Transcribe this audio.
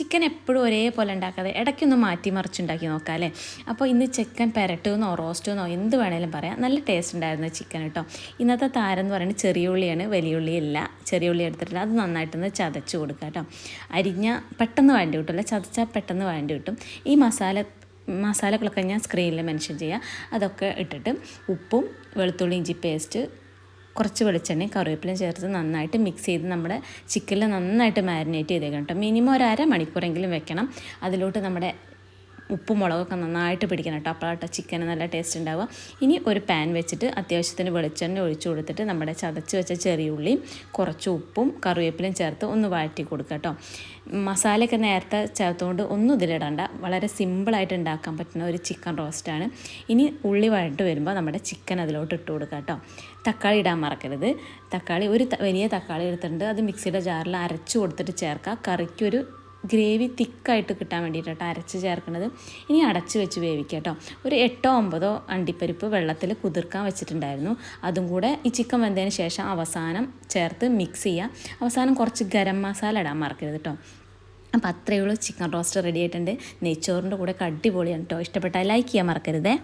Chicken എപ്പോഴും ഒരേപോലെ ഉണ്ടാക്കാതെ ഇടയ്ക്കൊന്ന് മാറ്റി മറിച്ചുണ്ടാക്കി നോക്കാം അല്ലേ. അപ്പോൾ ഇന്ന് ചിക്കൻ പെരട്ടുന്നോ റോസ്റ്റോന്നോ എന്ത് വേണേലും പറയാം. നല്ല ടേസ്റ്റ് ഉണ്ടായിരുന്നു ചിക്കൻ കേട്ടോ. ഇന്നത്തെ താരം എന്ന് പറയുന്നത് ചെറിയ ഉള്ളിയാണ്, വലിയ ഉള്ളിയല്ല. ചെറിയ ഉള്ളി എടുത്തിട്ടില്ല, അത് നന്നായിട്ടൊന്ന് ചതച്ച് കൊടുക്കുക കേട്ടോ. അരിഞ്ഞ പെട്ടെന്ന് വേണ്ടി കിട്ടില്ല, ചതച്ചാൽ പെട്ടെന്ന് വേണ്ടി കിട്ടും. ഈ മസാലകളൊക്കെ ഞാൻ സ്ക്രീനിൽ മെൻഷൻ ചെയ്യാം. അതൊക്കെ ഇട്ടിട്ട് ഉപ്പും വെളുത്തുള്ളി ഇഞ്ചി പേസ്റ്റ്, കുറച്ച് വെളിച്ചെണ്ണയും കറിവേപ്പിലയും ചേർത്ത് നന്നായിട്ട് മിക്സ് ചെയ്ത് നമ്മുടെ ചിക്കനിൽ നന്നായിട്ട് മാരിനേറ്റ് ചെയ്തേക്കണം കേട്ടോ. മിനിമം ഒരു അരമണിക്കൂറെങ്കിലും വെക്കണം. അതിലോട്ട് നമ്മുടെ ഉപ്പും മുളകൊക്കെ നന്നായിട്ട് പിടിക്കണം കേട്ടോ. അപ്പോഴാട്ടോ ചിക്കന് നല്ല ടേസ്റ്റ് ഉണ്ടാവുക. ഇനി ഒരു പാൻ വെച്ചിട്ട് അത്യാവശ്യത്തിന് വെളിച്ചെണ്ണ ഒഴിച്ചു കൊടുത്തിട്ട് നമ്മുടെ ചതച്ച് വെച്ച ചെറിയ ഉള്ളിയും കുറച്ച് ഉപ്പും കറിവേപ്പിലയും ചേർത്ത് ഒന്ന് വഴറ്റി കൊടുക്കുക കേട്ടോ. മസാലയൊക്കെ നേരത്തെ ചേർത്തുകൊണ്ട് ഒന്നും ഇതിലിടണ്ട. വളരെ സിമ്പിളായിട്ട് ഉണ്ടാക്കാൻ പറ്റുന്ന ഒരു ചിക്കൻ റോസ്റ്റാണ്. ഇനി ഉള്ളി വഴട്ട് വരുമ്പോൾ നമ്മുടെ ചിക്കൻ അതിലോട്ട് ഇട്ട് കൊടുക്കുക കേട്ടോ. തക്കാളി ഇടാൻ മറക്കരുത്. തക്കാളി ഒരു വലിയ തക്കാളി എടുത്തിട്ടുണ്ട്, അത് മിക്സിയുടെ ജാറിൽ അരച്ച് കൊടുത്തിട്ട് ചേർക്കുക. കറിക്കൊരു ഗ്രേവി തിക്കായിട്ട് കിട്ടാൻ വേണ്ടിയിട്ടാണ് അരച്ച് ചേർക്കുന്നത്. ഇനി അടച്ച് വെച്ച് വേവിക്കുക കേട്ടോ. ഒരു 8-9 അണ്ടിപ്പരിപ്പ് വെള്ളത്തിൽ കുതിർക്കാൻ വെച്ചിട്ടുണ്ടായിരുന്നു. അതും കൂടെ ഈ ചിക്കൻ വെന്തതിന് ശേഷം അവസാനം ചേർത്ത് മിക്സ് ചെയ്യുക. അവസാനം കുറച്ച് ഗരം മസാല ഇടാൻ മറക്കരുത് കേട്ടോ. അപ്പോൾ അത്രയേ ഉള്ളൂ, ചിക്കൻ റോസ്റ്റ് റെഡി ആയിട്ടുണ്ട്. നെയ്ച്ചോറിൻ്റെ കൂടെ അടിപൊളിയാണ് കേട്ടോ. ഇഷ്ടപ്പെട്ടാൽ ലൈക്ക് ചെയ്യാൻ മറക്കരുതേ.